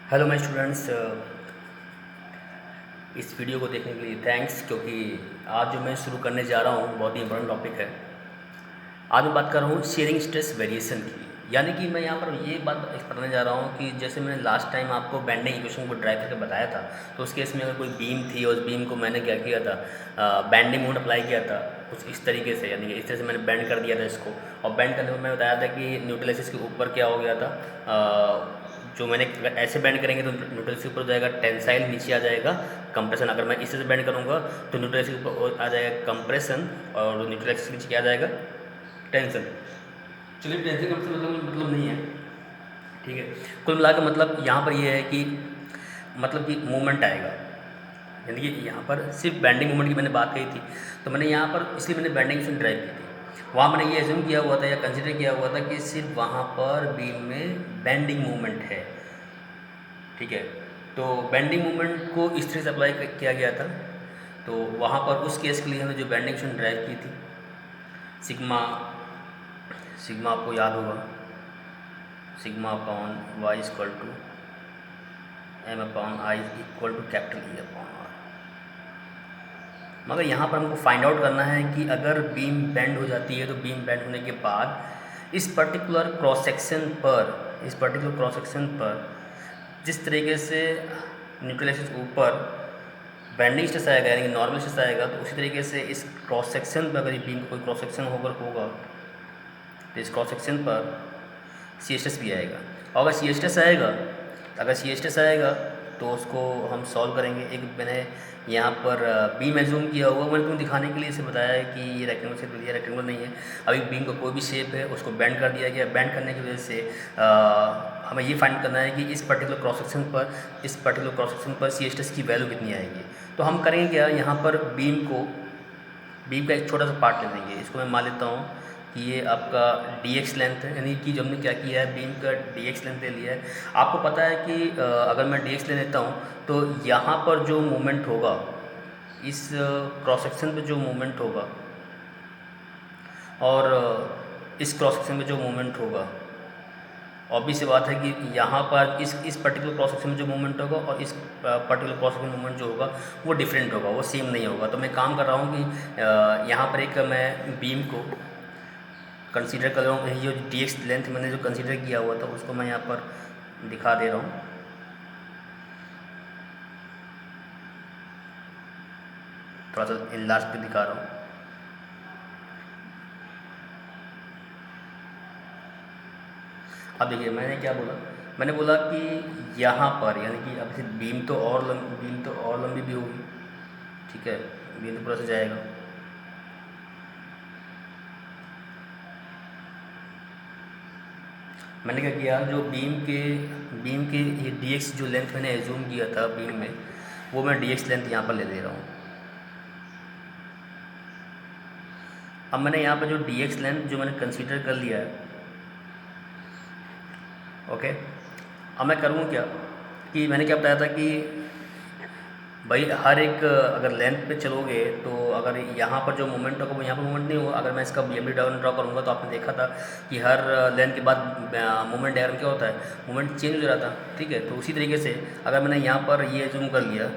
Hello my students, इस video को देखने के लिए थैंक्स। क्योंकि आज जो मैं शुरू करने जा रहा हूँ बहुत ही इंपॉर्टेंट टॉपिक है। आज मैं बात कर रहा हूँ शेयरिंग स्ट्रेस वेरिएशन की। यानी कि मैं यहाँ पर ये बात बताने जा रहा हूँ कि जैसे मैंने लास्ट टाइम आपको बेंडिंग इक्वेशन को ड्राइव करके बताया था, तो उस केस में अगर कोई बीम थी और उस बीम को मैंने क्या किया था, बेंडिंग मोड अप्लाई किया था कुछ इस तरीके से। यानी कि इस तरह से मैंने बेंड कर दिया था इसको, और बेंड करने में मैंने बताया था कि न्यूट्रल एक्सिस के ऊपर क्या हो गया था, जो मैंने ऐसे बेंड करेंगे तो न्यूट्रल एक्सिस के ऊपर जाएगा टेंसाइल, नीचे आ जाएगा कंप्रेशन। अगर मैं इस तरह से बेंड करूँगा तो न्यूट्रल एक्सिस के ऊपर आ जाएगा कंप्रेशन, और न्यूट्रल एक्सिस के नीचे क्या आ जाएगा, टेंशन। चलिए, टेंशन का मतलब नहीं है, ठीक है। कुल मिला के मतलब यहाँ पर ये है कि मतलब कि मूवमेंट आएगा। यानी कि यहाँ पर सिर्फ बैंडिंग मूवमेंट की मैंने बात कही थी, तो मैंने यहाँ पर इसलिए मैंने बैंडिंग से ड्राइव की थी। वहाँ मैंने ये एज्यूम किया हुआ था या कंसिडर किया हुआ था कि सिर्फ वहाँ पर बीम में बैंडिंग मूवमेंट है, ठीक है। तो बैंडिंग मूवमेंट को इस तरह से अप्लाई किया गया था। तो वहाँ पर उस केस के लिए हमने जो बैंडिंग से ड्राइव की थी, सिग्मा सिग्मा आपको याद होगा, sigma upon Y equal to M upon I equal to capital E upon R. मगर यहाँ पर हमको फाइंड आउट करना है कि अगर बीम बेंड हो जाती है तो बीम बेंड होने के बाद इस पर्टिकुलर क्रॉस सेक्शन पर जिस तरीके से न्यूट्रल एक्सिस के ऊपर बेंडिंग स्ट्रेस आएगा, यानी कि नॉर्मल स्ट्रेस आएगा, तो उसी तरीके से इस क्रॉस सेक्शन पर अगर बीम का कोई क्रॉस सेक्शन होगा तो इस क्रॉस सेक्शन पर सी एस भी आएगा। और अगर सी एस आएगा तो उसको हम सॉल्व करेंगे। एक मैंने यहाँ पर बीम एज्यूम किया हुआ, मैंने तुम्हें दिखाने के लिए इसे बताया है कि ये रेक्टेंगल शेप दिया, रेक्टेंगल नहीं है। अभी बीम का कोई भी शेप है उसको बेंड कर दिया गया। बेंड करने की वजह से हमें ये फाइंड करना है कि इस पर्टिकुलर क्रॉस सेक्शन पर सी एस की वैल्यू कितनी आएगी। तो हम करेंगे क्या, यहाँ पर बीम का एक छोटा सा पार्ट ले लेंगे। इसको मैं मान लेता हूँ कि ये आपका dx लेंथ है, यानी कि जो हमने क्या किया है, बीम का dx लेंथ ले लिया है। आपको पता है कि अगर मैं dx ले लेता हूँ तो यहाँ पर जो मूवमेंट होगा, इस क्रॉस सेक्शन पे जो मूवमेंट होगा और इस क्रॉस सेक्शन में जो मूवमेंट होगा, ऑब्वियस सी बात है कि यहाँ पर इस पर्टिकुलर क्रॉस सेक्शन में जो मूवमेंट होगा और इस पर्टिकुलर क्रॉस सेक्शन में मूवमेंट जो होगा वो डिफरेंट होगा, वो सेम नहीं होगा। तो मैं काम कर रहा हूँ कि यहाँ पर एक मैं बीम को कंसीडर कर रहा हूँ। ये जो dx लेंथ मैंने जो कंसीडर किया हुआ था उसको मैं यहाँ पर दिखा दे रहा हूँ। थोड़ा सा इनलार्ज पे दिखा रहा हूँ। अब देखिए मैंने क्या बोला, मैंने बोला कि यहाँ पर यानी कि अब बीम तो और लंबी भी होगी, ठीक है। बीम तो पूरा से जाएगा। मैंने क्या किया, जो बीम के ये dx जो लेंथ मैंने एज्यूम किया था बीम में, वो मैं dx लेंथ यहाँ पर ले ले रहा हूँ। अब मैंने यहाँ पर जो dx लेंथ जो मैंने कंसीडर कर लिया है, ओके। अब मैं करूँ क्या कि मैंने क्या बताया था कि भाई हर एक अगर लेंथ पे चलोगे तो अगर यहाँ पर जो मोमेंट होगा वो यहाँ पर मोमेंट नहीं होगा। अगर मैं इसका B M D diagram draw करूँगा तो आपने देखा था कि हर लेंथ के बाद मोमेंट डायग्राम क्या होता है, मोमेंट चेंज हो जाता है, ठीक है। तो उसी तरीके से अगर मैंने यहाँ पर ये जूम कर लिया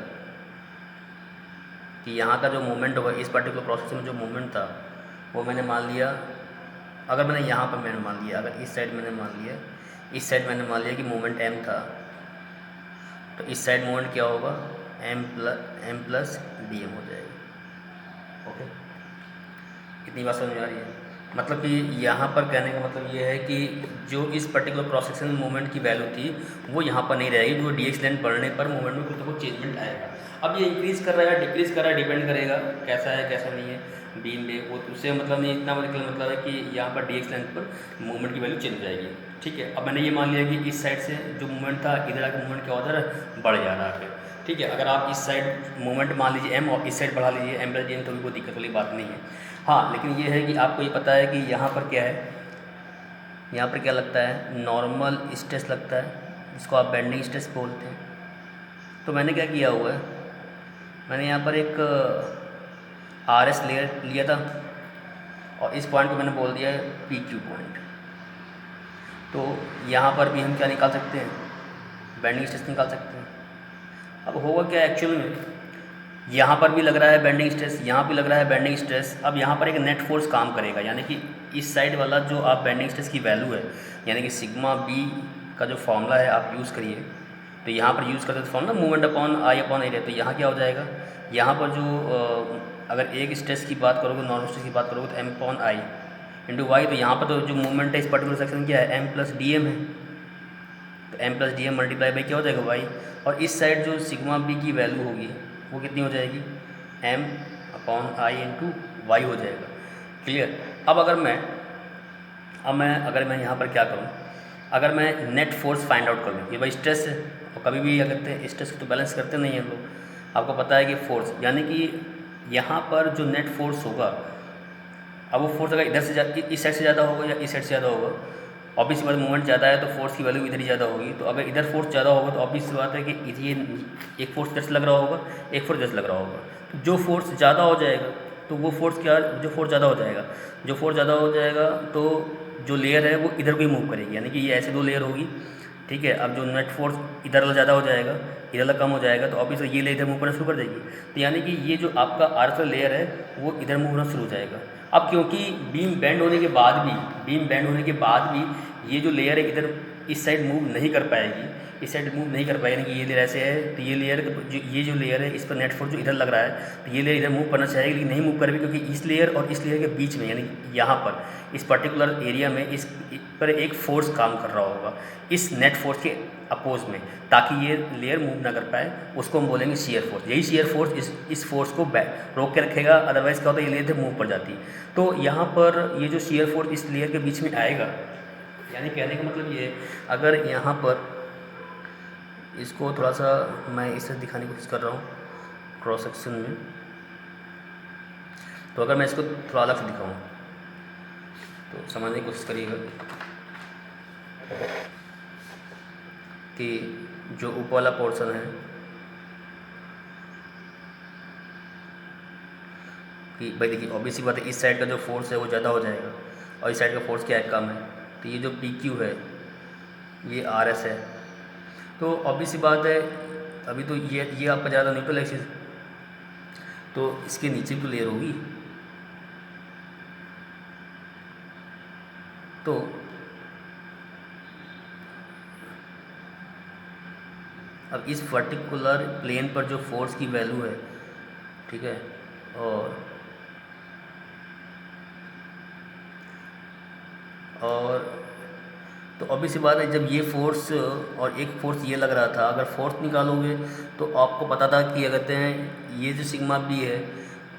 कि यहाँ का जो मोमेंट होगा, इस पर्टिकुलर प्रोसेस में जो मोमेंट था वो मैंने मान लिया। अगर मैंने यहाँ पर मैंने मान लिया, अगर इस साइड मैंने मान लिया, इस साइड मैंने मान लिया कि मोमेंट m था, तो इस साइड मोमेंट क्या होगा, m प्लस डी एम हो जाएगा। ओके, इतनी बात समझ में आ रही है। मतलब कि यहाँ पर कहने का मतलब ये है कि जो इस पर्टिकुलर क्रॉस सेक्शन मोमेंट की वैल्यू थी वो यहाँ पर नहीं रहेगी। जो dx लेंथ बढ़ने पर मोमेंट में कुछ ना कुछ चेंजमेंट आएगा। अब ये इंक्रीज़ कर रहा है डिक्रीज़ कर रहा है, डिपेंड करेगा कैसा है कैसा नहीं है बीम में, वो उससे मतलब नहीं। इतना मतलब है कि यहाँ पर dx लेंथ पर मूवमेंट की वैल्यू चेंज जाएगी, ठीक है। अब मैंने ये मान लिया कि इस साइड से जो मूवमेंट था इधर आकर मूवमेंट क्या होता है, बढ़ जा रहा है, ठीक है। अगर आप इस साइड मूवमेंट मान लीजिए m और इस साइड बढ़ा लीजिए m प्लस डी एम, तो भी कोई दिक्कत वाली बात नहीं है। हाँ, लेकिन ये है कि आपको ये पता है कि यहाँ पर क्या है, यहाँ पर क्या लगता है, नॉर्मल स्ट्रेस लगता है, जिसको आप बेंडिंग स्ट्रेस बोलते हैं। तो मैंने क्या किया हुआ है, मैंने यहाँ पर एक आर एस लिया था और इस पॉइंट को मैंने बोल दिया है पी क्यू पॉइंट। तो यहाँ पर भी हम क्या निकाल सकते हैं, बेंडिंग स्ट्रेस निकाल सकते हैं। अब होगा क्या एक्चुअल में, यहाँ पर भी लग रहा है बेंडिंग स्ट्रेस, यहाँ भी लग रहा है बेंडिंग स्ट्रेस। अब यहाँ पर एक नेट फोर्स काम करेगा, यानी कि इस साइड वाला जो आप बेंडिंग स्ट्रेस की वैल्यू है, यानी कि सिग्मा बी का जो फॉर्मूला है आप यूज़ करिए। तो यहाँ पर यूज़ करते तो formula movement upon I upon area, तो यहाँ क्या हो जाएगा, यहाँ पर जो अगर एक स्ट्रेस की बात करोगे, नॉर्मल स्ट्रेस की बात करोगे, तो M upon I into Y, तो यहाँ पर तो जो मूवमेंट है इस पर्टिकुलर सेक्शन क्या है, एम प्लस डी एम है, तो M plus D M multiply by क्या हो जाएगा, वाई। और इस साइड जो सिग्मा बी की वैल्यू होगी वो कितनी हो जाएगी, M upon I into Y हो जाएगा। क्लियर। अब अगर मैं यहाँ पर क्या करूँ, अगर मैं नेट फोर्स फाइंड आउट करूँ, ये भाई स्ट्रेस है, और कभी भी क्या करते हैं, स्ट्रेस को तो बैलेंस करते नहीं हैं लोग, आपको पता है कि फोर्स, यानी कि यहाँ पर जो नेट फोर्स होगा, अब वो फोर्स अगर इधर से इस साइड से ज़्यादा होगा या इस साइड से ज़्यादा होगा, ऑब्वियस बात मूवमेंट ज़्यादा है तो फोर्स की वैल्यू इधर ही ज़्यादा होगी। तो अगर इधर फोर्स ज़्यादा होगा तो ऑब्वियस बात है कि ये एक फोर्स इधर से लग रहा होगा, एक फोर्स इधर से लग रहा होगा, तो जो फोर्स ज़्यादा हो जाएगा तो वो फोर्स क्या, जो फोर्स ज़्यादा हो जाएगा तो जो लेयर है वो इधर को ही मूव करेगी, यानी कि ये ऐसे दो लेयर होगी, ठीक है। अब जो नेट फोर्स इधर वाला ज़्यादा हो जाएगा, इधर वाला कम हो जाएगा, तो ऑब्वियसली ये लेयर इधर मूव करना शुरू कर देगी। तो यानी कि ये जो आपका आर्क लेयर है वो इधर मूव होना शुरू हो जाएगा। अब क्योंकि बीम बेंड होने के बाद भी ये जो लेयर है इधर इस साइड मूव नहीं कर पाएगी, यानी कि ये लेयर ऐसे है, तो ये जो लेयर है इस पर नेट फोर्स जो इधर लग रहा है, तो ये लेयर इधर मूव करना चाहेगी लेकिन नहीं मूव करेगी, क्योंकि इस लेयर और इस लेयर के बीच में, यानी यहाँ पर इस पर्टिकुलर एरिया में इस पर एक फोर्स काम कर रहा होगा इस नेट फोर्स के अपोज में, ताकि ये लेयर मूव ना कर पाए, उसको हम बोलेंगे शियर फोर्स। यही शियर फोर्स इस फोर्स को रोक के रखेगा, अदरवाइज क्या होता है, ये लेयर मूव कर जाती है। तो यहाँ पर ये जो शियर फोर्स इस लेयर के बीच में आएगा, यानी कहने का मतलब ये, अगर यहाँ पर इसको थोड़ा सा मैं इसे दिखाने की कोशिश कर रहा हूँ क्रॉस सेक्शन में, तो अगर मैं इसको थोड़ा अलग से दिखाऊँ तो समझने की कोशिश करिएगा कि जो ऊपर वाला पोर्शन है, कि भाई देखिए ऑब्वियसली बात है, इस साइड का जो फोर्स है वो ज़्यादा हो जाएगा और इस साइड का फोर्स क्या है, कम है। तो ये जो पी क्यू है ये आर एस है, तो ऑब्वियसली बात है अभी तो ये आपका ज़्यादा न्यूट्रल एक्सिस, तो इसके नीचे भी तो लेयर होगी, तो अब इस पर्टिकुलर प्लेन पर जो फोर्स की वैल्यू है, ठीक है, और तो ऑब्वियसली बात है, जब ये फोर्स और एक फोर्स ये लग रहा था, अगर फोर्स निकालोगे तो आपको पता था कि क्या कहते हैं, ये जो सिग्मा बी है,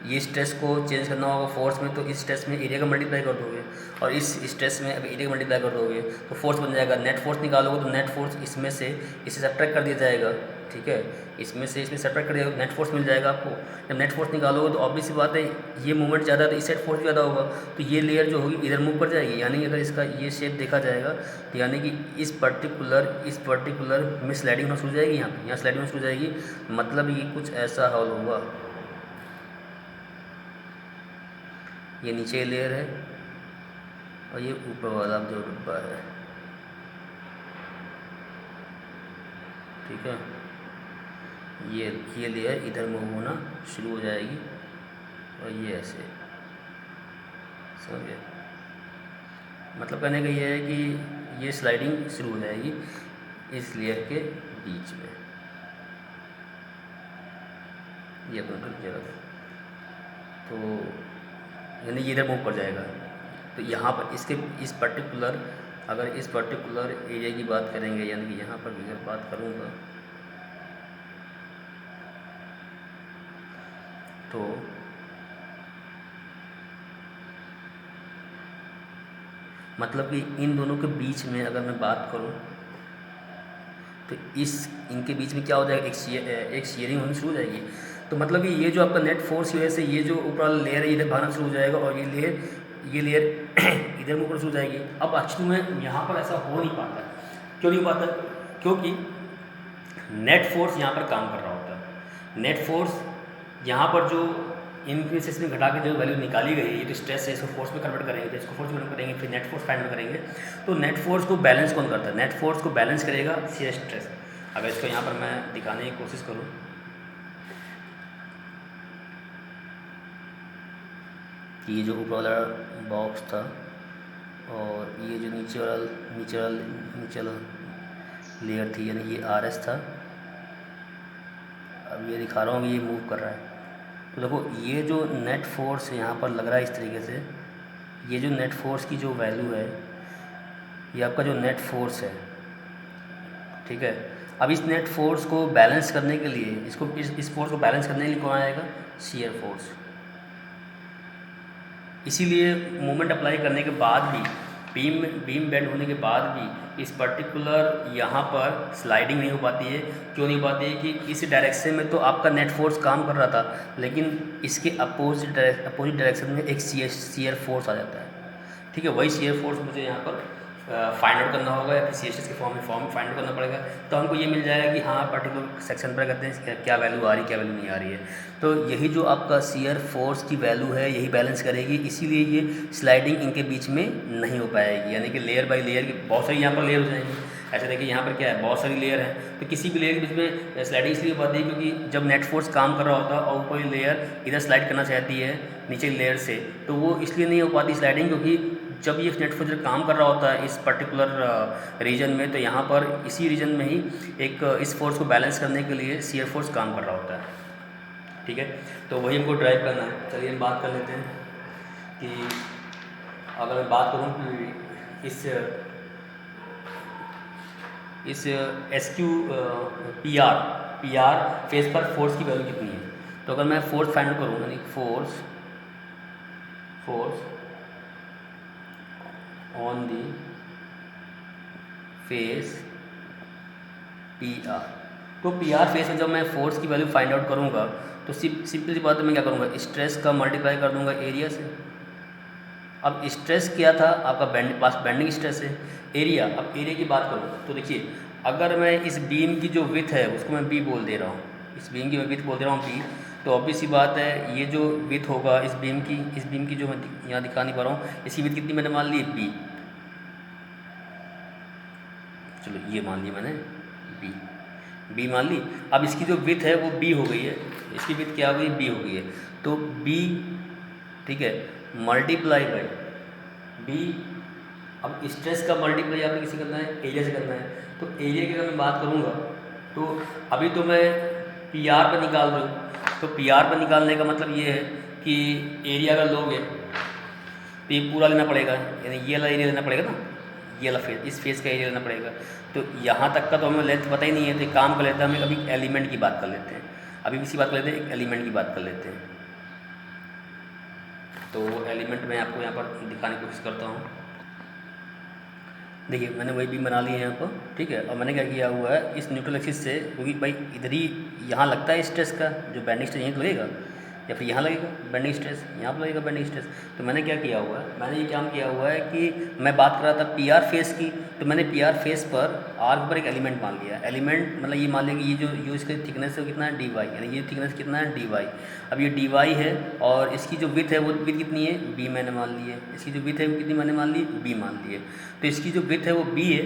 ये स्ट्रेस को चेंज करना होगा फोर्स में, तो इस स्ट्रेस में एरिया का मल्टीप्लाई कर दोगे, और इस स्ट्रेस में अगर एरिया का मल्टीप्लाई कर दोगे तो फोर्स बन जाएगा। नेट फोर्स निकालोगे तो नेट फोर्स इसमें से इसे सब्ट्रैक्ट कर दिया जाएगा, ठीक है, इसमें सब्ट्रैक्ट कर दिया, नेट फोर्स मिल जाएगा आपको। जब नेट फोर्स निकालोगे तो ऑब्वियस बात है, ये मूवमेंट ज़्यादा है तो इस साइड फोर्स ज़्यादा होगा, तो ये लेयर जो होगी इधर मूव कर जाएगी। यानी अगर इसका ये शेप देखा जाएगा तो यानी कि इस पर्टिकुलर में स्लाइडिंग होना शुरू हो जाएगी, यहाँ स्लाइडिंग होना शुरू हो जाएगी, मतलब ये कुछ ऐसा हॉल होगा। ये नीचे लेयर है और ये ऊपर वाला जो डिब्बा है, ठीक है, ये लेयर इधर मूव होना शुरू हो जाएगी और ये ऐसे, समझ गए। मतलब कहने का ये है कि ये स्लाइडिंग शुरू हो जाएगी इस लेयर के बीच में, ये अपना टूट जाएगा, तो यानी ये इधर मूव कर जाएगा। तो यहाँ पर इस पर्टिकुलर एरिया की बात करेंगे, यानी कि यहाँ पर भी अगर बात करूँगा तो मतलब कि इन दोनों के बीच में अगर मैं बात करूँ तो इनके बीच में क्या हो जाएगा, एक शेयरिंग होनी शुरू हो जाएगी। तो मतलब कि ये जो आपका नेट फोर्स की वजह से ये जो ऊपर वाला लेयर है इधर भागना शुरू हो जाएगा और ये लेयर इधर मूव करना शुरू हो जाएगी। अब एक्चुअली में यहाँ पर ऐसा हो नहीं पाता, क्यों नहीं हो पाता, क्योंकि नेट फोर्स यहाँ पर काम कर रहा होता है। नेट फोर्स यहाँ पर जो इंक्रीज में घटा के जो वैल्यू निकाली गई है, ये तो स्ट्रेस है, इसको फोर्स में कन्वर्ट करेंगे, तो इसको फोर्स में कन्वर्ट करेंगे, फिर नेट फोर्स फाइंड करेंगे। तो नेट फोर्स को बैलेंस कौन करता है, नेट फोर्स को बैलेंस करेगा शियर स्ट्रेस। अगर इसको यहाँ पर मैं दिखाने की कोशिश करूँ, कि ये जो ऊपर वाला बॉक्स था और ये जो नीचे वाला लेयर थी, यानी ये आर एस था, अब ये दिखा रहा हूँ ये मूव कर रहा है। तो देखो ये जो नेट फोर्स यहाँ पर लग रहा है इस तरीके से, ये जो नेट फोर्स की जो वैल्यू है, ये आपका जो नेट फोर्स है, ठीक है। अब इस नेट फोर्स को बैलेंस करने के लिए, इस फोर्स को बैलेंस करने के लिए कौन आएगा? Shear force. इसीलिए मोमेंट अप्लाई करने के बाद भी, बीम बेंड होने के बाद भी इस पर्टिकुलर यहाँ पर स्लाइडिंग नहीं हो पाती है। क्यों नहीं हो पाती है? कि इस डायरेक्शन में तो आपका नेट फोर्स काम कर रहा था, लेकिन इसके अपोजिट डायरेक्शन में एक शियर फोर्स आ जाता है, ठीक है। वही शियर फोर्स मुझे यहाँ पर फाइंड आउट करना होगा, या फिर सी एस एस के फॉर्म में फाइंड आउट करना पड़ेगा। तो हमको ये मिल जाएगा कि हाँ पर्टिकुलर सेक्शन पर कहते हैं क्या वैल्यू आ रही, क्या वैल्यू नहीं आ रही है। तो यही जो आपका शियर फोर्स की वैल्यू है, यही बैलेंस करेगी। इसीलिए ये स्लाइडिंग इनके बीच में नहीं हो पाएगी, यानी कि लेयर बाय लेयर की बहुत सारी यहाँ पर लेयर हो जाएंगी। ऐसे देखिए यहाँ पर क्या है, बहुत सारी लेयर है, तो किसी भी लेयर के बीच में स्लाइडिंग इसलिए हो पाती है क्योंकि जब नेट फोर्स काम कर रहा होता है और कोई लेयर इधर स्लाइड करना चाहती है नीचे लेयर से, तो वो इसलिए नहीं हो पाती स्लाइडिंग, क्योंकि जब ये नेट फोर्स काम कर रहा होता है इस पर्टिकुलर रीजन में, तो यहाँ पर इसी रीजन में ही एक इस फोर्स को बैलेंस करने के लिए शियर फोर्स काम कर रहा होता है, ठीक है। तो वही हमको ड्राइव करना है। चलिए हम बात कर लेते हैं कि अगर मैं बात करूँ कि इस S Q P R face पर फोर्स की वैल्यू कितनी है। तो अगर मैं फोर्स फाइंड करूँ, यानी force on the face P R, तो पी आर फेस में जब मैं फोर्स की वैल्यू फाइंड आउट करूँगा तो सिंपल सी बात है, मैं क्या करूँगा, स्ट्रेस का मल्टीप्लाई कर दूँगा एरिया से। अब स्ट्रेस क्या था आपका, बेंडिंग स्ट्रेस है। एरिया, अब एरिया की बात करूँ तो देखिए, अगर मैं इस बीम की जो विड्थ है उसको मैं बी बोल दे रहा हूँ, इस बीम की मैं विड्थ बोल दे रहा हूँ बी, तो ऑब्वियस सी बात है ये जो विड्थ होगा इस बीम की जो मैं यहाँ दिखा नहीं पा रहा हूँ, इसकी विड्थ कितनी मैंने मान ली, बी। चलो ये मान ली मैंने बी मान ली। अब इसकी जो विड्थ है वो बी हो गई है, इसकी विड्थ क्या हो गई, बी हो गई है। तो बी, ठीक है, मल्टीप्लाई बाई बी। अब स्ट्रेस का मल्टीप्लाई आपने किसी करना है, एरिया से करना है। तो एरिया की अगर मैं बात करूँगा तो अभी तो मैं पी आर पर निकाल रहा हूँ, तो पी आर पर निकालने का मतलब ये है कि एरिया अगर लोगे तो ये पूरा लेना पड़ेगा, यानी ये वाला एरिया लेना पड़ेगा ना, ये वाला फेस, इस फेस का एरिया लेना पड़ेगा। तो यहाँ तक का तो हमें लेंथ पता ही नहीं है, तो एक काम कर लेते हैं, हम अभी एलिमेंट की बात कर लेते हैं, अभी इसी बात कर लेते हैं, एक एलिमेंट की बात कर लेते हैं। तो वो एलिमेंट मैं आपको यहाँ पर दिखाने की कोशिश करता हूँ। देखिए मैंने वही बीम बना ली है यहाँ पर, ठीक है। और मैंने क्या किया हुआ है, इस न्यूट्रल एक्सिस से, क्योंकि भाई इधर ही यहाँ लगता है स्ट्रेस का, जो बेंडिंग स्ट्रेस यहीं तो लगेगा, या फिर यहाँ लगेगा बेंडिंग स्ट्रेस, यहाँ पर लगेगा बेंडिंग स्ट्रेस। तो मैंने क्या किया हुआ है, मैंने ये काम किया हुआ है कि मैं बात कर रहा था पी आर फेस की, तो मैंने पी आर फेस पर आर पर एक एलिमेंट मान लिया। एलिमेंट मतलब ये मान लिया कि ये जो इसका थिकनेस है वो कितना है, डी वाई, यानी ये थिकनेस कितना है, डी वाई। अब ये डी वाई है और इसकी जो विड्थ है वो विड्थ कितनी है, बी मैंने मान ली है। इसकी जो विड्थ है वो कितनी मैंने मान ली, बी मान ली है। तो इसकी जो विड्थ है वो बी है,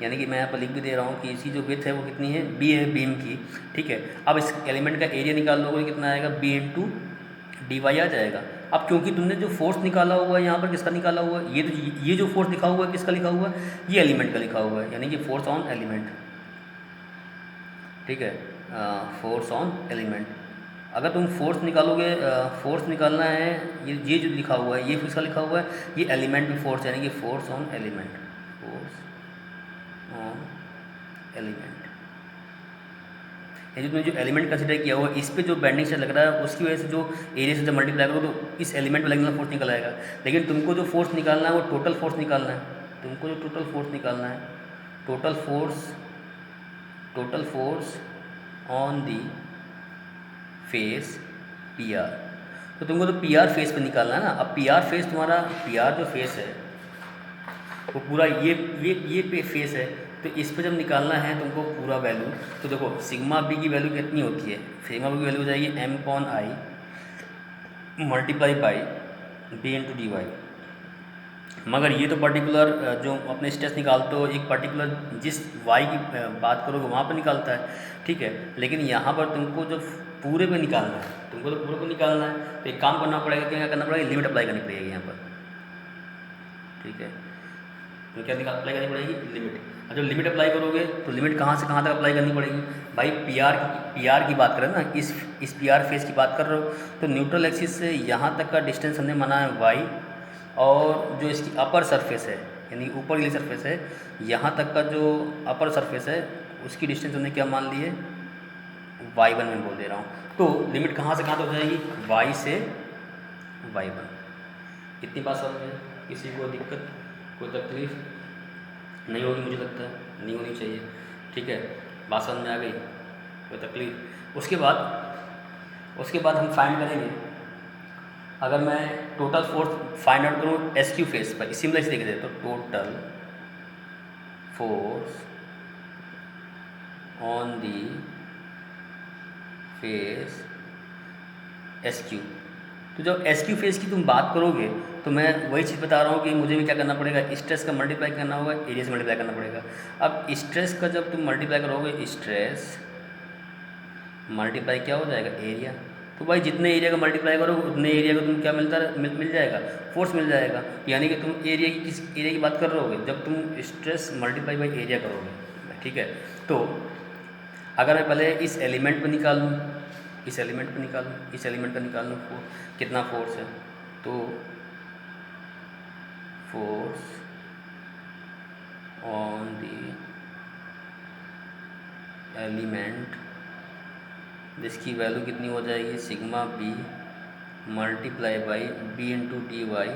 यानी कि मैं यहाँ पर लिख भी दे रहा हूँ कि इसकी जो विड्थ है वो कितनी है, बी है बीम की, ठीक है। अब इस एलिमेंट का एरिया निकाल लोगे कितना आएगा, बी इंटू डी वाई आ जाएगा। अब क्योंकि तुमने जो फोर्स निकाला हुआ है यहाँ पर किसका निकाला हुआ है, ये जो फोर्स लिखा हुआ है किसका लिखा हुआ है, ये एलिमेंट का लिखा हुआ है, यानी कि फोर्स ऑन एलिमेंट, ठीक है, फोर्स ऑन एलिमेंट। अगर तुम फोर्स निकालोगे, फोर्स निकालना है, ये जो लिखा हुआ है ये किसका लिखा हुआ है, ये एलिमेंट में फोर्स, यानी कि force on element, force on element. ये जो तुमने जो एलिमेंट कंसिडर किया हुआ है इस पे जो बेंडिंग से लग रहा है उसकी वजह से जो एरिया से जब मल्टीप्लाई करो तो इस एलिमेंट में लगने वाला फोर्स निकल आएगा। लेकिन तुमको जो फोर्स निकालना है वो टोटल फोर्स निकालना है, तुमको जो टोटल फोर्स निकालना है, total force on the face P R. तो तुमको तो पी आर फेस पे निकालना है ना। अब पी आर फेस तुम्हारा, पी आर जो फेस है वो पूरा ये पे फेस है, तो इस पे जब निकालना है तुमको पूरा वैल्यू, तो देखो सिग्मा बी की वैल्यू कितनी होती है, सिग्मा बी की वैल्यू हो जाएगी M upon I multiply by B into D Y. मगर ये तो पर्टिकुलर जो अपने स्ट्रेस निकालते हो एक पर्टिकुलर जिस वाई की बात करोगे वहाँ पर निकालता है, ठीक है। लेकिन यहाँ पर तुमको जो पूरे पे निकालना है, तुमको तो पूरे को निकालना है, तो एक काम करना पड़ेगा, क्या करना पड़ेगा, लिमिट अप्लाई करनी पड़ेगी यहाँ पर, ठीक है। तो क्या अप्लाई करनी पड़ेगी, लिमिट। और जब लिमिट अप्लाई करोगे तो लिमिट कहाँ से कहाँ तक अप्लाई करनी पड़ेगी भाई, पी आर की बात करें ना, इस पी आर फेस की बात कर रहे हो, तो न्यूट्रल एक्सिस से यहाँ तक का डिस्टेंस हमने माना है वाई, और जो इसकी अपर सरफेस है यानी ऊपर वाली सरफेस है, यहाँ तक का जो अपर सरफेस है उसकी डिस्टेंस हमने क्या मान ली है, y1 में बोल दे रहा हूँ। तो लिमिट कहाँ से कहाँ तक हो जाएगी, y से y1। इतनी बात समझ में, किसी को दिक्कत कोई तकलीफ नहीं होगी, मुझे लगता है नहीं होनी चाहिए, ठीक है। बात समझ में आ गई, कोई तकलीफ। उसके बाद हम फाइंड करेंगे, अगर मैं टोटल फोर्स फाइंड आउट करूँ एस क्यू फेस पर, सिमिलर से देख दे तो total force on the face S Q. तो जब एस क्यू फेस की तुम बात करोगे तो मैं वही चीज़ बता रहा हूँ कि मुझे भी क्या करना पड़ेगा, स्ट्रेस का मल्टीप्लाई करना होगा, एरिया से मल्टीप्लाई करना पड़ेगा। अब स्ट्रेस का जब तुम मल्टीप्लाई करोगे, स्ट्रेस मल्टीप्लाई क्या हो जाएगा, एरिया। तो भाई जितने एरिया का मल्टीप्लाई करोगे उतने एरिया को तुम क्या मिल जाएगा, फोर्स मिल जाएगा। यानी कि तुम एरिया की किस एरिया की बात कर रहे होगे, जब तुम स्ट्रेस मल्टीप्लाई बाई एरिया करोगे, ठीक है। तो अगर मैं पहले इस एलिमेंट पर निकालूँ, इस एलिमेंट का निकाल लूँ कितना फोर्स है, तो फोर्स ऑन दी एलिमेंट, जिसकी वैल्यू कितनी हो जाएगी, sigma B multiply by B into D Y.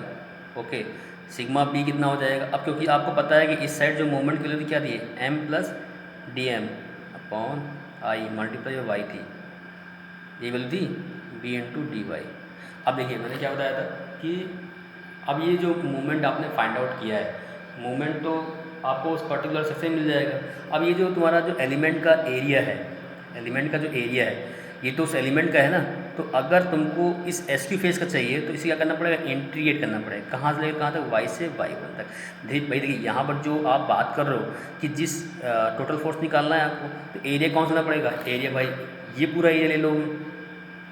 Okay, sigma B कितना हो जाएगा, अब क्योंकि आपको पता है कि इस साइड जो मोमेंट की वैल्यू क्या दी है, M plus D M upon I multiply by Y थी, ये वैल्यू दी बी इंटू डी वाई। अब देखिए मैंने क्या बताया था कि अब ये जो मोमेंट आपने फाइंड आउट किया है, मोमेंट तो आपको उस पर्टिकुलर से मिल जाएगा। अब ये जो तुम्हारा जो एलिमेंट का एरिया है, एलिमेंट का जो एरिया है ये तो उस एलिमेंट का है ना, तो अगर तुमको इस एस क्यू फेस का चाहिए तो इसे क्या करना पड़ेगा, इंटीग्रेट करना पड़ेगा, कहाँ से लेकर कहाँ तक, वाई से y1 तक। भाई देखिए यहाँ पर जो आप बात कर रहे हो कि जिस टोटल फोर्स निकालना है आपको, तो एरिया कौन सा लेना पड़ेगा, एरिया भाई ये पूरा एरिया ले लोगे,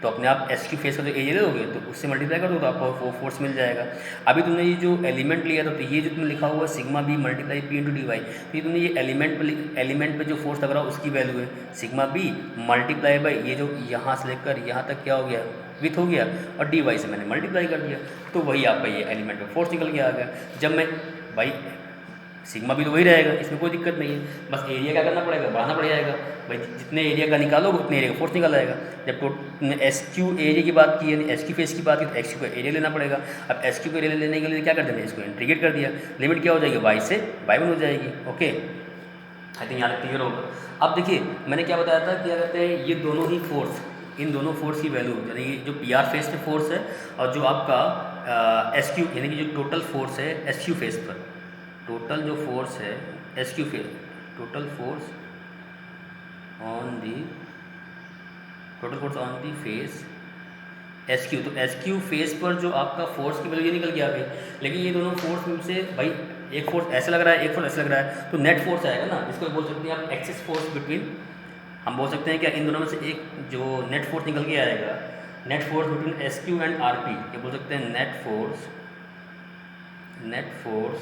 तो अपने आप एस क्यू फेस का जो एरिया ले लोगे तो उससे मल्टीप्लाई कर दो तो आपको वो फोर्स मिल जाएगा। अभी तुमने ये जो एलिमेंट लिया था, तो ये जो तुमने लिखा हुआ sigma B multiply P into D Y, तो ये तुमने ये एलिमेंट पे जो फोर्स लग रहा है उसकी वैल्यू है सिग्मा बी मल्टीप्लाई बाई ये जो यहाँ से लेकर यहाँ तक क्या हो गया, विथ हो गया, और डी वाई से मैंने मल्टीप्लाई कर दिया, तो वही आपका ये एलिमेंट में फोर्स निकल के आ गया। जब मैं भाई सिग्मा भी तो वही रहेगा, इसमें कोई दिक्कत नहीं है, बस एरिया क्या करना पड़ेगा, बढ़ाना पड़ जाएगा। भाई जितने एरिया का निकालोगे उतने एरिया का फोर्स निकल आएगा। जब तुमने एस क्यू एरिया की बात की है, एस क्यू फेस की बात की, तो एक्स क्यू का एरिया लेना पड़ेगा। अब एस क्यू का एरिया लेने के लिए क्या कर देना, इसको इंटीग्रेट कर दिया, लिमिट क्या हो जाएगी, वाई से y1 हो जाएगी। ओके, आई थिंक यहाँ तक क्लियर होगा। अब देखिए मैंने क्या बताया था, क्या कहते हैं ये दोनों ही फोर्स, इन दोनों फोर्स की वैल्यू यानी जो पी आर फेस पे फोर्स है और जो आपका एस क्यू यानी कि जो टोटल फोर्स है एस क्यू फेस पर, टोटल जो फोर्स है S Q face, total force on the face S Q, तो एस क्यू फेस पर जो आपका फोर्स की वैल्यू ये निकल के आ गई। लेकिन ये दोनों फोर्स में से भाई एक फोर्स ऐसे लग रहा है, एक फोर्स ऐसे लग रहा है, तो नेट फोर्स आएगा ना, इसको बोल सकते हैं आप एक्सिस फोर्स बिटवीन, हम बोल सकते हैं क्या इन दोनों में से एक जो नेट फोर्स निकल के आएगा, net force between S Q and R P, ये बोल सकते हैं net force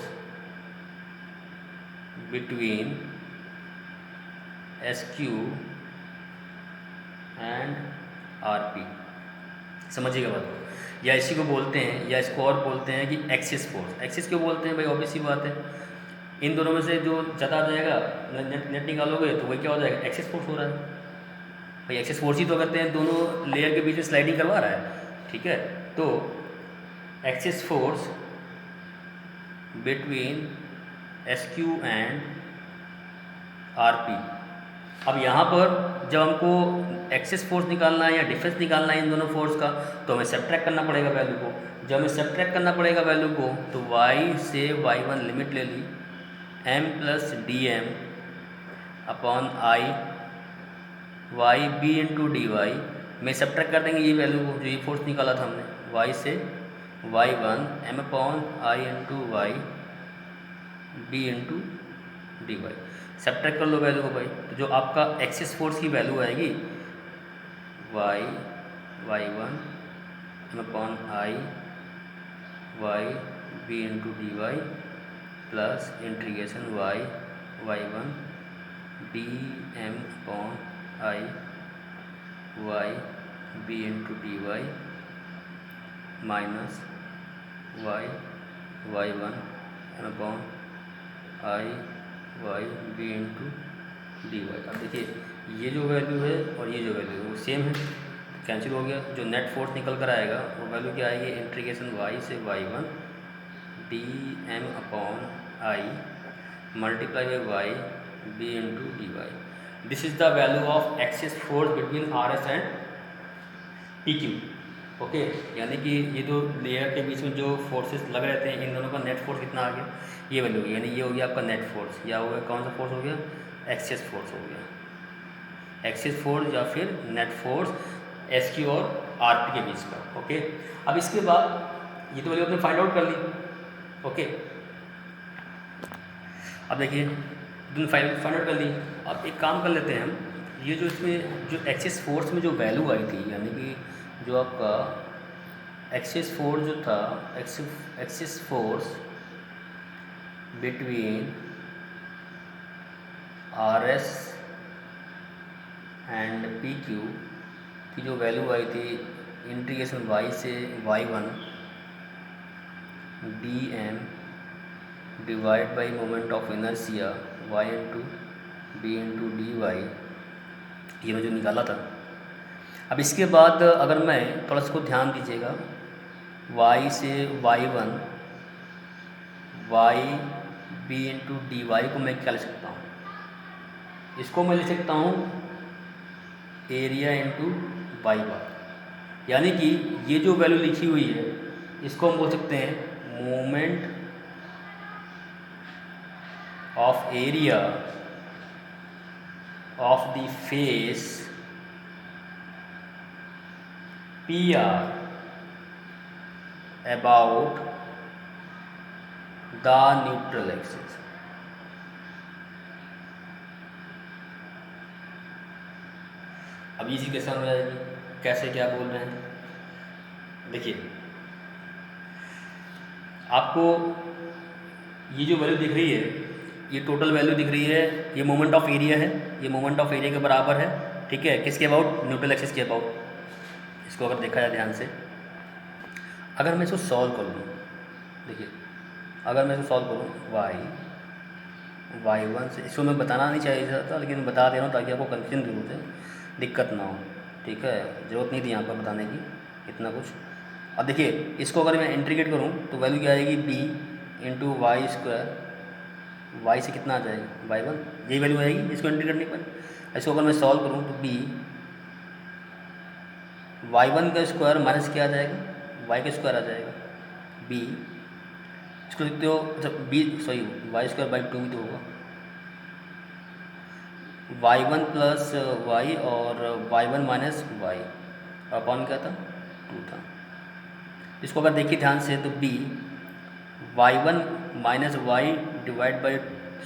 between S Q and R P. समझिएगा बात को, या इसी को बोलते हैं या इसको और बोलते हैं कि एक्सिस फोर्स। एक्सिस क्यों बोलते हैं भाई, ऑब्वियस सी बात है, इन दोनों में से जो ज़्यादा आ जाएगा नेट निकालोगे तो वही क्या हो जाएगा, एक्सिस फोर्स हो रहा है। भाई एक्सिस फोर्स ही तो करते हैं दोनों लेयर के बीच में स्लाइडिंग करवा रहा है, ठीक है। तो axis force between S Q and R P. अब यहाँ पर जब हमको एक्सिस फोर्स निकालना है या डिफरेंस निकालना है इन दोनों फोर्स का, तो हमें सब्ट्रैक्ट करना पड़ेगा वैल्यू को। जब हमें सब्ट्रैक्ट करना पड़ेगा वैल्यू को, तो y से y1 लिमिट ले ली, m plus D M upon I Y B into D Y में सब्ट्रैक्ट कर देंगे ये वैल्यू को, जो ये फोर्स निकाला था हमने, y से y1 m upon I into Y B into D Y. Subtract कर लो वैल्यू को भाई, तो जो आपका एक्सिस फोर्स की वैल्यू आएगी Y one upon I Y B into D Y plus integration Y one D M upon I Y B into D Y minus Y one upon I Y B into D Y. अब देखिए ये जो value है और ये जो value है वो सेम है, कैंसिल हो गया। जो नेट फोर्स निकल कर आएगा वो वैल्यू क्या आएगी, इंटीग्रेशन वाई से Y one D M upon I multiply by Y B into D Y. This is the value of axis force between R S and P Q. Okay, यानी कि ये जो लेयर के बीच में जो फोर्सेस लग रहते हैं इन दोनों का नेट फोर्स कितना आ गया, ये वैल्यू होगी। यानी ये हो गया आपका नेट फोर्स, या हो गया कौन सा फोर्स हो गया, एक्सिस फोर्स हो गया, एक्सिस फोर्स या फिर नेट फोर्स एस क्यू और आर पी के बीच का। ओके, अब इसके बाद ये तो वैल्यू आपने फाइंड आउट कर ली। ओके, अब देखिए तुमने फाइंड आउट कर ली। अब एक काम कर लेते हैं हम, ये जो इसमें जो एक्सिस फोर्स में जो वैल्यू आई थी, यानी कि जो आपका एक्सिस फोर्स जो था, axis force between R S and P Q की जो वैल्यू आई थी इंटीग्रेशन वाई से Y one D M divide by moment of inertia Y into B into D Y, ये मैं जो निकाला था। अब इसके बाद अगर मैं थोड़ा सा ध्यान दीजिएगा, y से y1 Y B into D Y को मैं क्या लिख सकता हूँ, इसको मैं लिख सकता हूँ एरिया इंटू वाई बार। यानी कि ये जो वैल्यू लिखी हुई है इसको हम बोल सकते हैं moment of area of the face PR about the neutral axis। अब ये चीज़ कैसे समझ आएगी, कैसे क्या बोल रहे हैं। देखिए आपको ये जो वैल्यू दिख रही है, ये टोटल वैल्यू दिख रही है, ये मोमेंट ऑफ एरिया है, ये मोमेंट ऑफ एरिया के बराबर है। ठीक है, किसके अबाउट, न्यूट्रल एक्सिस के अबाउट। इसको अगर देखा जाए ध्यान से, अगर मैं इसको सॉल्व कर लूँ, देखिए अगर मैं इसको सॉल्व करूँ वाई वन से, इसको मैं बताना नहीं चाहिए था लेकिन बता दे रहा हूँ ताकि आपको कन्फ्यूजन दूर हो जाए, दिक्कत ना हो। ठीक है, ज़रूरत नहीं थी यहाँ पर बताने की इतना कुछ। अब देखिए इसको अगर मैं इंटीग्रेट करूँ तो वैल्यू क्या आएगी, B into Y square, Y से कितना आ जाएगा, वाई वन, यही वैल्यू आएगी इसको इंटीग्रेट नहीं पर। इसको अगर मैं सॉल्व करूँ तो बी वाई वन का स्क्वायर माइनस क्या आ जाएगा, वाई का स्क्वायर आ जाएगा, बी इसको लिखते हो, अच्छा B sorry Y square by two भी तो होगा, वाई वन प्लस वाई और Y one minus Y upon क्या था, टू था। इसको अगर देखिए ध्यान से तो B Y one minus Y divide by,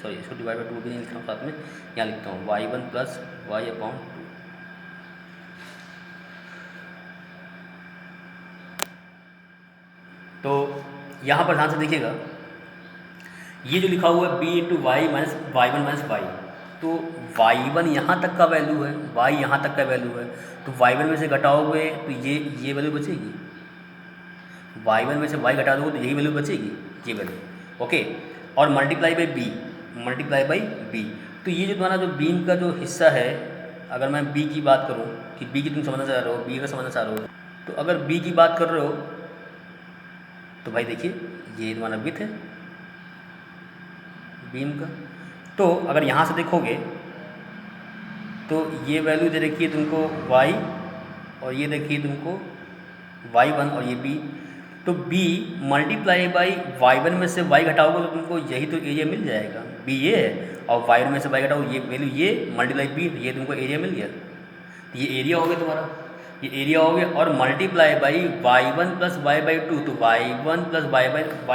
sorry इसको डिवाइड बाई टू भी नहीं लिख रहा हूँ साथ में, यहाँ लिखता हूँ Y one plus Y upon two. तो यहाँ पर ध्यान से देखिएगा, ये जो लिखा हुआ है B into Y minus Y one minus Y, तो वाई वन यहाँ तक का वैल्यू है, वाई यहाँ तक का वैल्यू है, तो वाई वन में से घटाओगे तो ये वैल्यू बचेगी, वाई वन में से वाई घटा दोगे तो यही वैल्यू बचेगी, ये वैल्यू। ओके, और multiply by B, multiply by B, तो ये जो तुम्हारा जो बीम का जो हिस्सा है, अगर मैं बी की बात करूँ कि बी की तुम समझना चाह रहे हो, बी का समझना चाह रहे हो, तो अगर बी की बात कर रहे हो तो भाई देखिए ये तुम्हारा विड्थ है बीम का। तो अगर यहाँ से देखोगे तो ये वैल्यू दे रखी है तुमको y, और ये देखिए तुमको y1 और ये b, तो b मल्टीप्लाई बाई y1 में से y घटाओगे तो तुमको यही तो एरिया मिल जाएगा, b ये है, और y1 में से y घटाओ ये वैल्यू ये मल्टीप्लाई b, ये तुमको एरिया मिल गया, ये एरिया हो गया तुम्हारा। ये एरिया हो गया, और multiply by y1 plus Y by two, तो y1 plus Y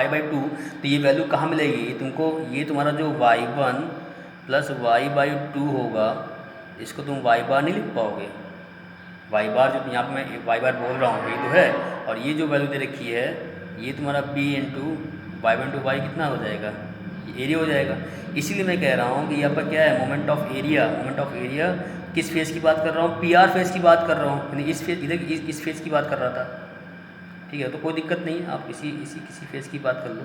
by two, तो ये वैल्यू कहाँ मिलेगी तुमको, ये तुम्हारा जो y1 plus Y by to होगा, इसको तुम y बार नहीं लिख पाओगे। y बार जो यहाँ पे मैं y बार बोल रहा हूँ ये तो है, और ये जो वैल्यू दे रखी है ये तुम्हारा b into Y by two Y कितना हो जाएगा, ये एरिया हो जाएगा। इसीलिए मैं कह रहा हूँ कि यहाँ पर क्या है, moment of area. Moment of area किस फेज़ की बात कर रहा हूँ, पीआर फेज़ की बात कर रहा हूँ, यानी इस फेज़, इधर इस फेज़ की बात कर रहा था। ठीक है, तो कोई दिक्कत नहीं, आप किसी फेज़ की बात कर लो,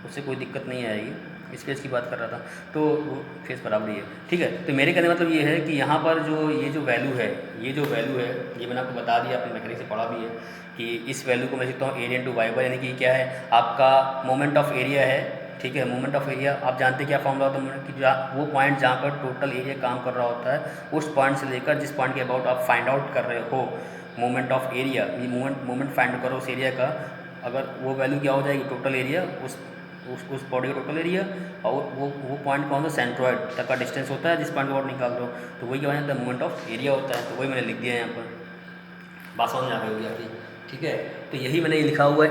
उससे कोई दिक्कत नहीं आएगी। इस फेज़ की बात कर रहा था तो वो फेज़ बराबर ही है। ठीक है, तो मेरे कहने का मतलब ये है कि यहाँ पर जो ये जो वैल्यू है, ये मैंने आपको बता दिया, आपने मैकेनिक्स से पढ़ा भी है कि इस वैल्यू को मैं लिखता हूँ एरिया इंटू वाई बार, यानी कि क्या है आपका मोमेंट ऑफ एरिया है। ठीक है, मोमेंट ऑफ एरिया आप जानते हैं क्या फॉर्मूला होता है कि वो पॉइंट जहाँ पर टोटल एरिया काम कर रहा होता है, उस पॉइंट से लेकर जिस पॉइंट के अबाउट आप फाइंड आउट कर रहे हो मोमेंट ऑफ एरिया, ये मोमेंट फाइंड करो उस एरिया का, अगर वो वैल्यू क्या हो जाएगी टोटल एरिया, उस बॉडी का टोटल एरिया, और वो पॉइंट कौन सा सेंट्रॉइड तक का डिस्टेंस होता है जिस पॉइंट का अबाउट निकाल दो, तो वही क्या हो जाता है मोमेंट ऑफ एरिया होता है। तो वही मैंने लिख दिया है यहाँ पर, बात समझ आ गई होगी आपकी। ठीक है, तो यही मैंने लिखा हुआ है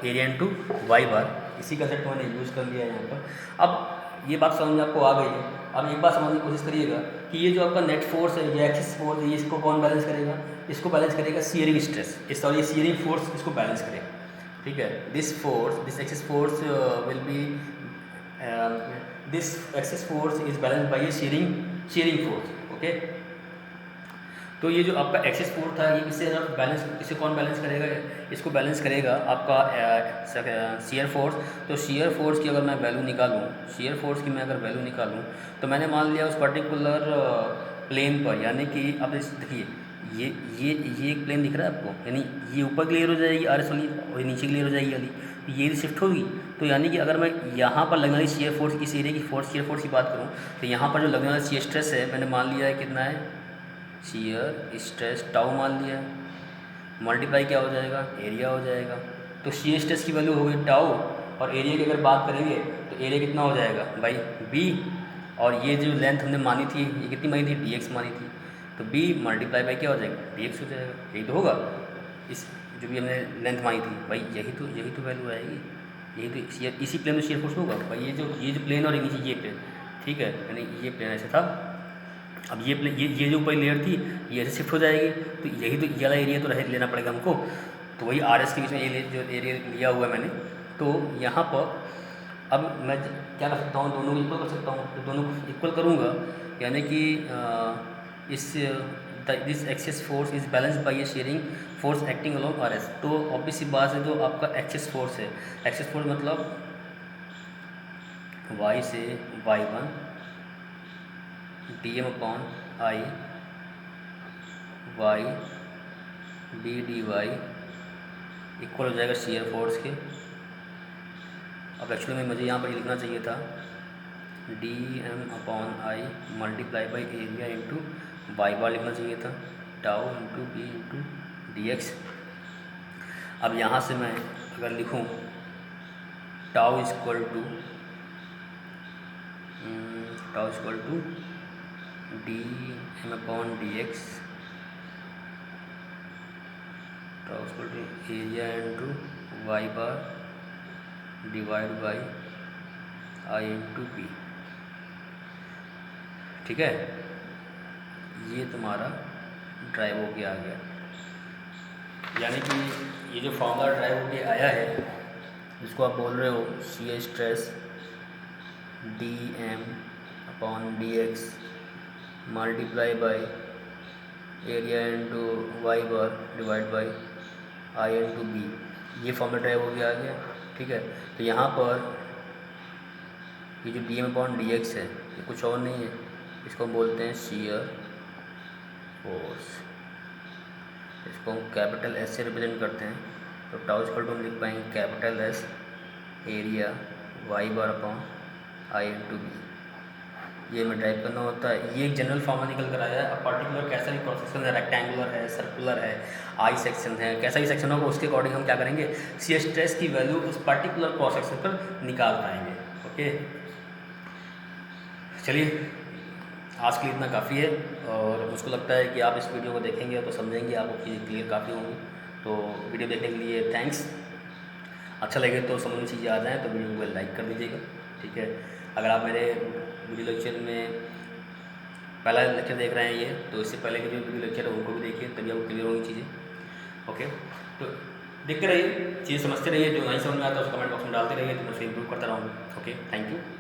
एरिया इंटू वाई बार, इसी कंसेप्ट को मैंने यूज़ कर लिया है यहाँ पर। अब ये बात समझ में आपको आ गई है। अब एक बात समझने की कोशिश करिएगा कि ये जो आपका नेट फोर्स है या एक्सिस फोर्स है, ये इसको कौन बैलेंस करेगा, इसको बैलेंस करेगा शियरिंग स्ट्रेस, ये शियरिंग फोर्स इसको बैलेंस करेगा। ठीक है, this axis force will be this axis force is balance bye shearing force. Okay, तो ये जो आपका एक्सिस फोर्स था ये इसे कौन बैलेंस करेगा, इसको बैलेंस करेगा आपका शियर फोर्स। तो शियर फोर्स की अगर मैं वैल्यू निकालूं, तो मैंने मान लिया उस पर्टिकुलर प्लेन पर, यानी कि आप देखिए ये एक प्लेन दिख रहा है आपको, यानी ये ऊपर क्लियर हो जाएगी आर एस वाली और नीचे क्लियर हो जाएगी वाली, तो ये शिफ्ट होगी। तो यानी कि अगर मैं यहाँ पर लगने वाली शियर फोर्स, इस एरिया की शियर फोर्स की बात करूँ, तो यहाँ पर जो लगने वाला शियर स्ट्रेस है मैंने मान लिया है कितना है, शियर स्ट्रेस टाउ मान लिया, मल्टीप्लाई क्या हो जाएगा, एरिया हो जाएगा। तो शियर स्ट्रेस की वैल्यू हो गई टाउ, और एरिया की अगर बात करेंगे तो एरिया कितना हो जाएगा भाई बी, और ये जो लेंथ हमने मानी थी ये कितनी मानी थी, dx मानी थी, तो b मल्टीप्लाई बाई क्या हो जाएगा, dx हो जाएगा। यही तो होगा, इस जो भी हमने लेंथ मानी थी भाई, यही तो वैल्यू आएगी, यही तो इसी प्लेन में शियर फोर्स होगा भाई। ये जो प्लेन और नीचे ये प्लेन, ठीक है, यानी ये प्लेन ऐसे था, अब ये जो ऊपर लेयर थी ये ऐसे शिफ्ट हो जाएगी, तो यही तो ये वाला एरिया तो लेना पड़ेगा हमको। तो वही आर एस के बीच में ये जो एरिया लिया हुआ है मैंने, तो यहाँ पर अब मैं क्या कर सकता हूँ, दोनों को इक्वल कर सकता हूँ। तो दोनों को इक्वल करूँगा, यानी कि this axis force is balance by a shearing force acting along R S. तो ऑब्वियस सी बात है, जो आपका एक्सिस फोर्स है, एक्सिस फोर्स मतलब y से y1 dm upon I Y D D Y equal हो जाएगा शियर फोर्स के। अब एक्चुअली में मुझे यहाँ पर लिखना चाहिए था D M upon I multiply by area into Y bar लिखना चाहिए था, tau into B into D X. अब यहाँ से मैं अगर लिखूँ tau equal to D M upon D X, tau equal to area into Y bar divide by I into B. ठीक है, ये तुम्हारा ड्राइव होके आ गया, यानी कि ये जो फॉर्मूला ड्राइव होके आया है जिसको आप बोल रहे हो shear stress D M upon D X multiply by area into Y bar divide by I into B, ये फॉर्मूला ड्राइव होके आ गया। ठीक है, तो यहाँ पर ये जो D M upon D X है ये कुछ और नहीं है, इसको हम बोलते हैं शियर फोर्स, इसको हम कैपिटल एस से रिप्रेजेंट करते हैं। तो टाउ इक्वल टू हम लिख पाएंगे capital S area Y bar upon I into B, ये में टाइप करना होता है। ये एक जनरल फॉर्मूला निकल कर आया है। अब पर्टिकुलर कैसा भी क्रॉस सेक्शन है, रेक्टेंगुलर है, सर्कुलर है, आई सेक्शन है, कैसा भी सेक्शन होगा उसके अकॉर्डिंग हम क्या करेंगे, शियर स्ट्रेस की वैल्यू उस पर्टिकुलर क्रॉस सेक्शन पर निकाल पाएंगे। ओके, चलिए आज के लिए इतना काफ़ी है और मुझको लगता है कि आप इस वीडियो को देखेंगे तो समझेंगे, आपको चीज़ें क्लियर काफ़ी होंगी। तो वीडियो देखने के लिए थैंक्स। अच्छा लगे तो समझ में चीज़ें आ जाएँ तो वीडियो को लाइक कर दीजिएगा, ठीक है। अगर आप मेरे वीडियो लेक्चर में पहला लेक्चर देख रहे हैं ये, तो इससे पहले के जो वीडियो लेक्चर है उनको भी देखिए, तभी आपको क्लियर होंगी चीज़ें। ओके, तो देखते रहिए, चीज़ें समझते रहिए, जो नहीं समझ में आता है उसको कमेंट बॉक्स में डालते रहिए, तो मैं उसे इम्प्रूव करता रहूँगा। Okay, thank you.